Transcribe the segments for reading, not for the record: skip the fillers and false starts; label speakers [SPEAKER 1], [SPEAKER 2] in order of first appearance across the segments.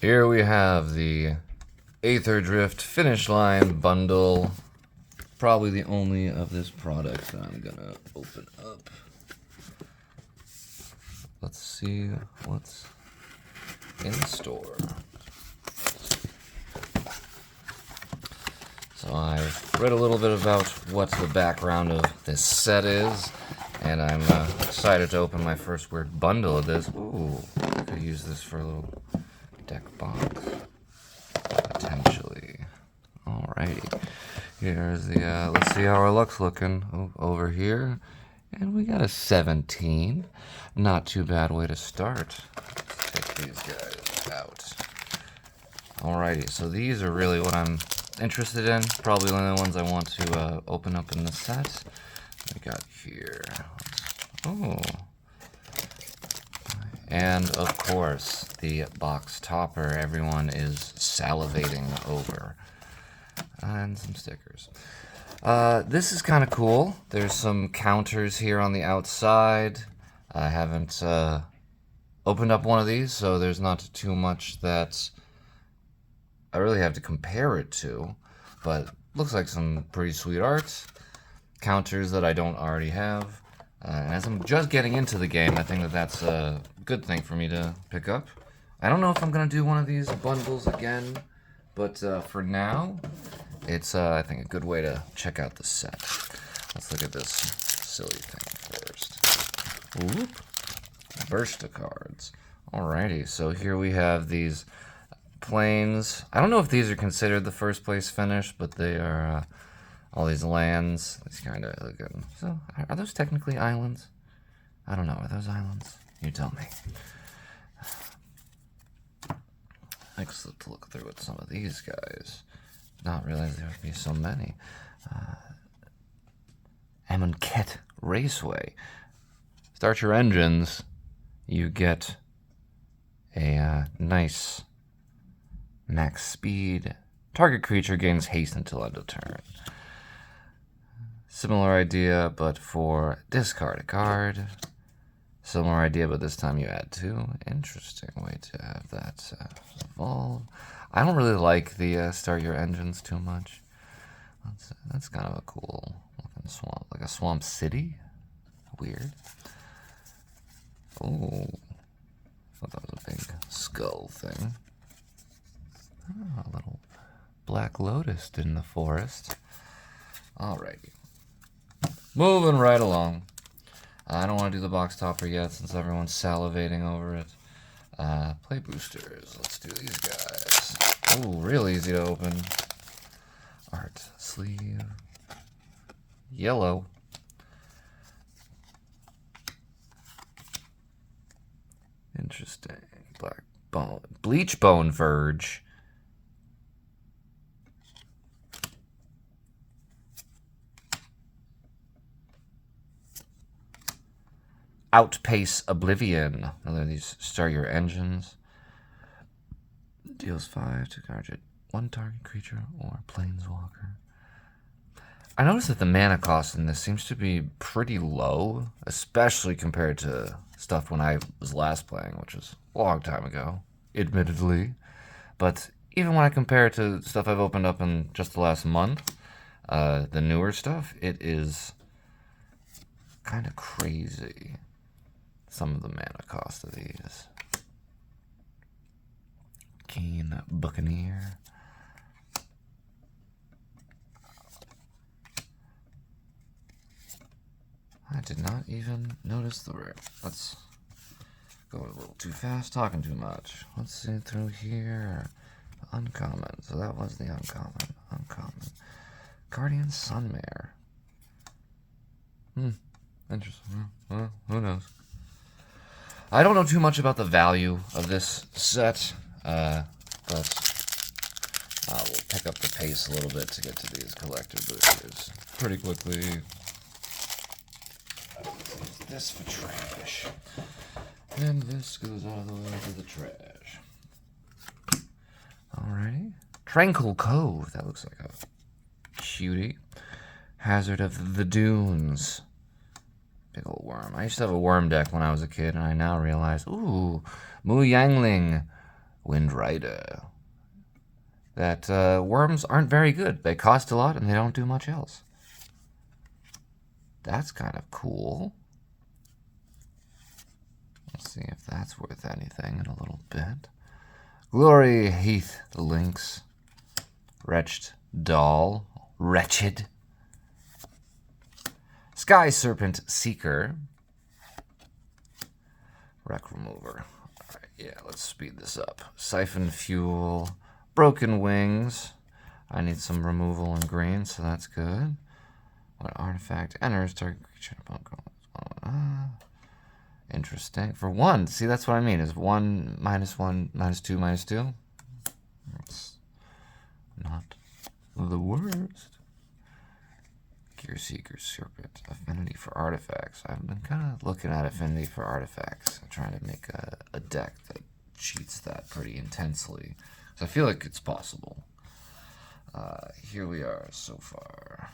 [SPEAKER 1] Here we have the Aetherdrift Finish Line bundle. Probably the only of this product that I'm gonna open up. Let's see what's in store. So I read a little bit about what the background of this set is, and I'm excited to open my first weird bundle of this. Ooh, I could use this for a little deck box, potentially. Alrighty, here's the, let's see how our luck's looking over here. And we got a 17. Not too bad way to start. Let's take these guys out. Alrighty, so these are really what I'm interested in. Probably one of the ones I want to open up in the set. We got here. Oh. And of course, the box topper everyone is salivating over. And some stickers. This is kind of cool. There's some counters here on the outside. I haven't opened up one of these, so there's not too much that I really have to compare it to, but looks like some pretty sweet art. Counters that I don't already have. And as I'm just getting into the game, I think that that's a good thing for me to pick up. I don't know if I'm going to do one of these bundles again, but for now, it's, I think, a good way to check out the set. Let's look at this silly thing first. Whoop. Bursta cards. Alrighty, so here we have these planes. I don't know if these are considered the first place finish, but they are all these lands. It's kind of looking. So, are those technically islands? I don't know. Are those islands? You tell me. Next, let's look through at some of these guys. Not realize there would be so many. Amonkhet Raceway. Start your engines. You get a nice max speed. Target creature gains haste until end of turn. Similar idea, but for discard a card. Similar idea, but this time you add 2. Interesting way to have that evolve. I don't really like the start your engines too much. That's kind of a cool looking swamp, like a swamp city. Weird. Oh, I thought that was a big skull thing. Oh, a little black lotus in the forest. Alrighty. Moving right along. I don't want to do the box topper yet since everyone's salivating over it. Play boosters. Let's do these guys. Ooh, real easy to open. Art sleeve. Yellow. Interesting. Black bone. Bleach bone verge. Outpace Oblivion. Another of these start your engines. Deals 5 to target one target creature or planeswalker. I noticed that the mana cost in this seems to be pretty low, especially compared to stuff when I was last playing, which was a long time ago, admittedly. But even when I compare it to stuff I've opened up in just the last month, the newer stuff, it is kind of crazy. Some of the mana cost of these. Keen Buccaneer. I did not even notice the rare. Let's go a little too fast, talking too much. Let's see through here. Uncommon. So that was the uncommon. Uncommon. Guardian Sunmare. Interesting. Well, who knows? I don't know too much about the value of this set, but we'll pick up the pace a little bit to get to these collector boosters pretty quickly. This for trash. And this goes all the way to the trash. Alrighty. Tranquil Cove. That looks like a cutie. Hazard of the Dunes. Big old worm. I used to have a worm deck when I was a kid, and I now realize, ooh, Mu Yangling Wind Rider. That worms aren't very good. They cost a lot and they don't do much else. That's kind of cool. Let's see if that's worth anything in a little bit. Glory Heath Lynx. Wretched Doll. Wretched. Sky Serpent Seeker. Wreck Remover. Alright, yeah, let's speed this up. Siphon Fuel. Broken Wings. I need some removal in green, so that's good. What artifact enters target creature? Interesting. For 1, see, that's what I mean. Is 1, -1, -2, -2? That's not the worst. Gear Seeker Serpent. Affinity for artifacts. I've been kind of looking at affinity for artifacts. I'm trying to make a deck that cheats that pretty intensely. So I feel like it's possible. Here we are so far.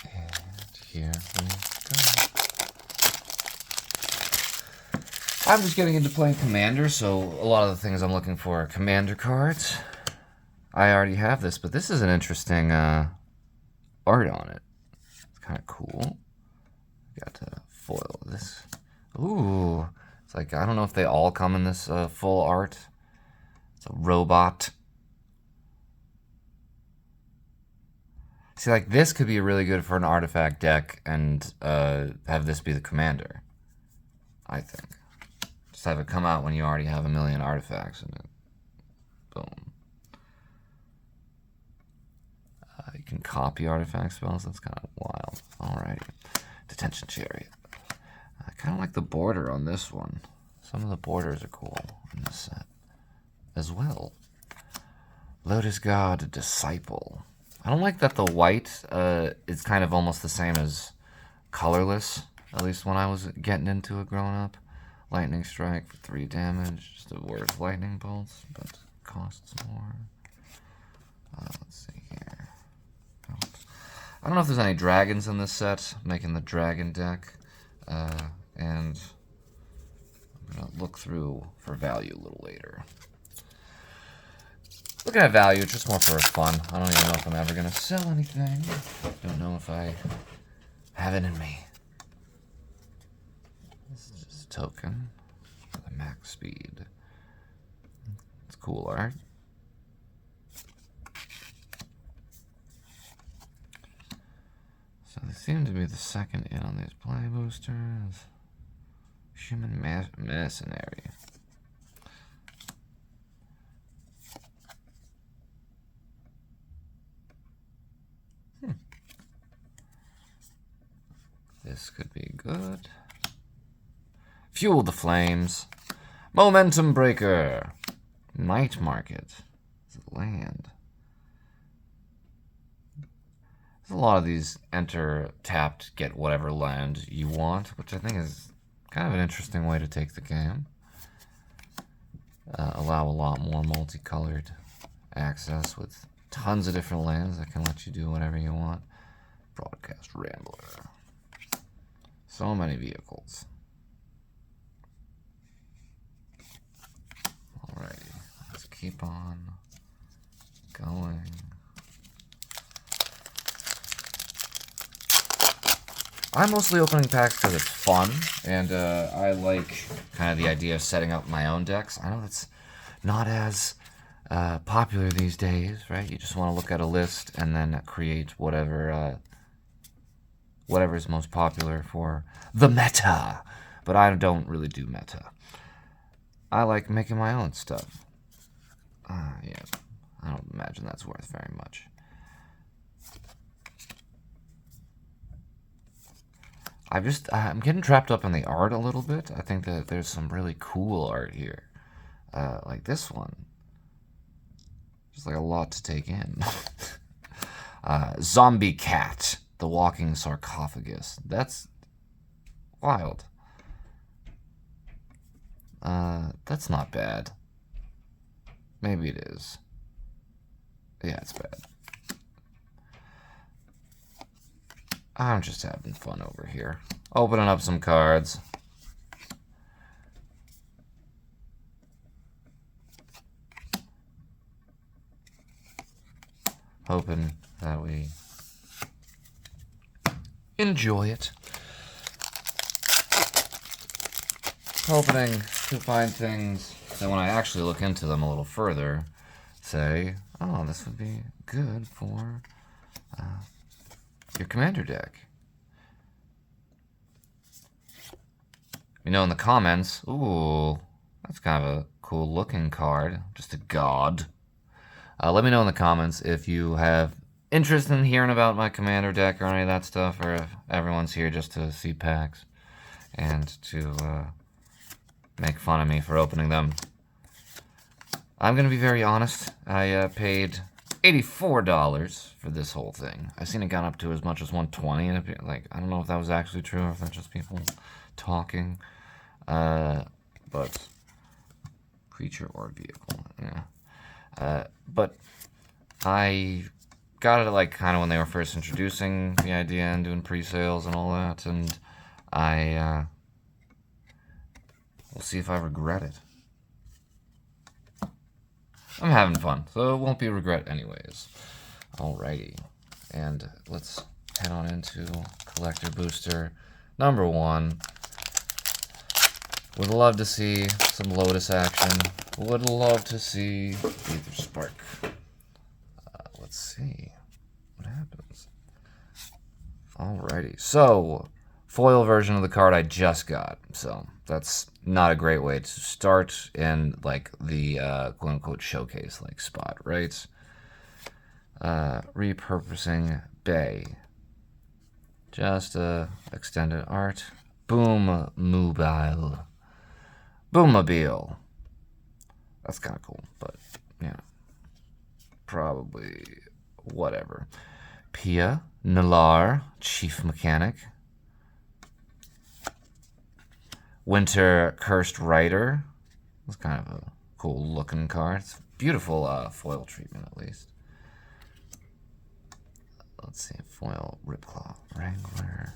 [SPEAKER 1] And here we go. I'm just getting into playing Commander, so a lot of the things I'm looking for are Commander cards. I already have this, but this is an interesting art on it. It's kind of cool. Got to foil this. Ooh, it's like, I don't know if they all come in this full art. It's a robot. See, like, this could be really good for an artifact deck and have this be the commander, I think. Just have it come out when you already have a million artifacts in it. Boom. You can copy artifact spells. That's kind of wild. Alrighty. Detention Chariot. I kind of like the border on this one. Some of the borders are cool in this set as well. Lotus God Disciple. I don't like that the white is kind of almost the same as colorless, at least when I was getting into it growing up. Lightning Strike for 3 damage. Just the worst lightning bolts, but costs more. Let's see here. I don't know if there's any dragons in this set. I'm making the dragon deck. And I'm going to look through for value a little later. Looking at value, just more for fun. I don't even know if I'm ever going to sell anything. Don't know if I have it in me. This is just a token for the max speed. It's cool art. So they seem to be the second in on these play boosters. Human Mercenary. This could be good. Fuel the Flames. Momentum Breaker. Night Market. Is it land? There's a lot of these enter, tapped, get whatever land you want, which I think is kind of an interesting way to take the game. Allow a lot more multicolored access with tons of different lands that can let you do whatever you want. Broadcast Rambler. So many vehicles. Alrighty, let's keep on going. I'm mostly opening packs because it's fun, and I like kind of the idea of setting up my own decks. I know that's not as popular these days, right? You just want to look at a list and then create whatever is most popular for the meta. But I don't really do meta. I like making my own stuff. Yeah, I don't imagine that's worth very much. I'm getting trapped up in the art a little bit. I think that there's some really cool art here. Like this one. Just like a lot to take in. Zombie Cat, the Walking Sarcophagus. That's wild. That's not bad. Maybe it is. Yeah, it's bad. I'm just having fun over here. Opening up some cards. hoping that we enjoy it. Hoping to find things that when I actually look into them a little further, say, oh, this would be good for your commander deck. You know, in the comments, ooh, that's kind of a cool looking card, just a god. Let me know in the comments if you have interest in hearing about my commander deck or any of that stuff, or if everyone's here just to see packs and to make fun of me for opening them. I'm going to be very honest. I paid $84 for this whole thing. I've seen it gone up to as much as $120. And like, I don't know if that was actually true or if that's just people talking. But creature or vehicle, yeah. But I got it like kind of when they were first introducing the idea and doing pre-sales and all that, and I we'll see if I regret it. I'm having fun, so it won't be a regret anyways. Alrighty, and let's head on into collector booster number 1. Would love to see some Lotus action. Would love to see Aetherspark. Let's see what happens. Alrighty, so foil version of the card I just got. So that's not a great way to start in like the quote-unquote showcase like spot, right? Repurposing Bay. Just extended art. Boom Mobile. Boommobile. That's kind of cool, but yeah, probably whatever. Pia Nalar, Chief Mechanic. Winter Cursed Rider. That's kind of a cool looking card. It's beautiful foil treatment at least. Let's see, foil Ripclaw Wrangler,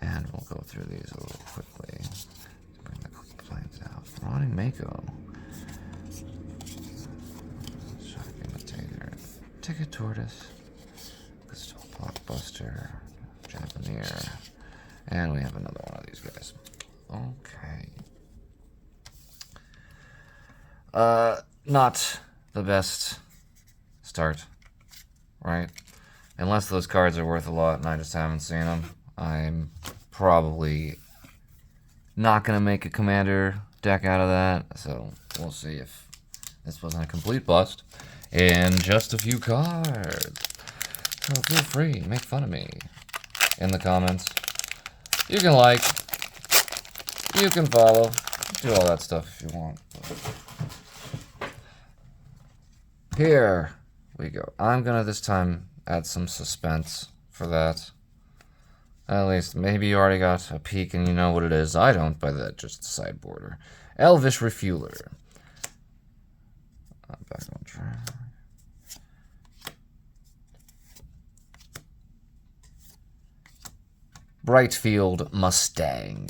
[SPEAKER 1] and we'll go through these a little quickly. Bring the planes out. Rotting Mako. Shock Imitator. Ticket Tortoise. Crystal Blockbuster. Japaneer. And we have another one of these guys. Okay. Not the best start, right? Unless those cards are worth a lot and I just haven't seen them, I'm probably not going to make a commander deck out of that. So we'll see if this wasn't a complete bust. And just a few cards. So feel free, make fun of me in the comments. You can like, you can follow, do all that stuff if you want. Here we go. I'm gonna this time add some suspense for that. At least maybe you already got a peek and you know what it is. I don't, by that just the side border. Elvish Refueler. Back on track. Brightfield Mustang.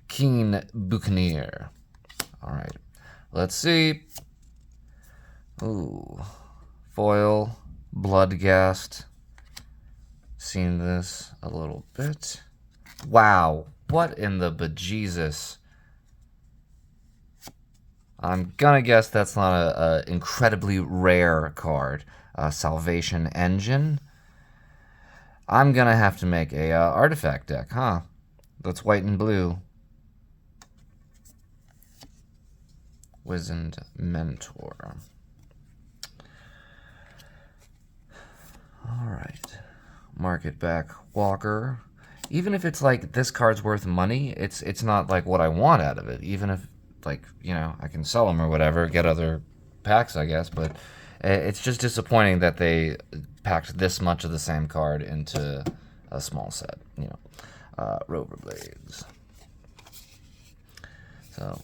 [SPEAKER 1] Keen Buccaneer. Alright. Let's see. Ooh. Foil. Bloodghast. Seen this a little bit. Wow. What in the bejesus? I'm gonna guess that's not a incredibly rare card. Salvation Engine. I'm gonna have to make a artifact deck, huh? That's white and blue. Wizened Mentor. Alright. Market back Walker. Even if it's like this card's worth money, it's not like what I want out of it. Even if, like, you know, I can sell them or whatever, get other packs, I guess, but it's just disappointing that they packed this much of the same card into a small set, you know. Rover Blades. So,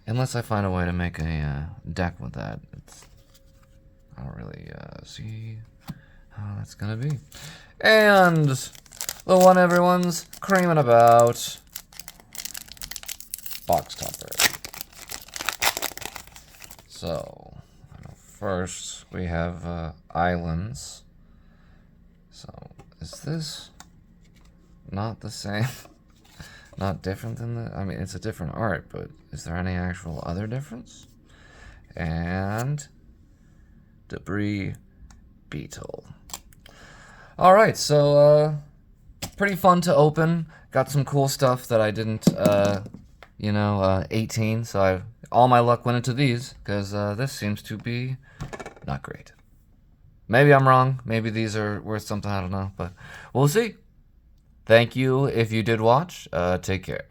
[SPEAKER 1] unless I find a way to make a deck with that, I don't really see how that's gonna be. And the one everyone's creaming about, Box Topper. So, first we have Islands, So, is this not the same? Not different than the... I mean, it's a different art, but is there any actual other difference? And... debris beetle. Alright, so, pretty fun to open. Got some cool stuff that I didn't, 18, so all my luck went into these, because this seems to be not great. Maybe I'm wrong. Maybe these are worth something, I don't know, but we'll see. Thank you if you did watch. Take care.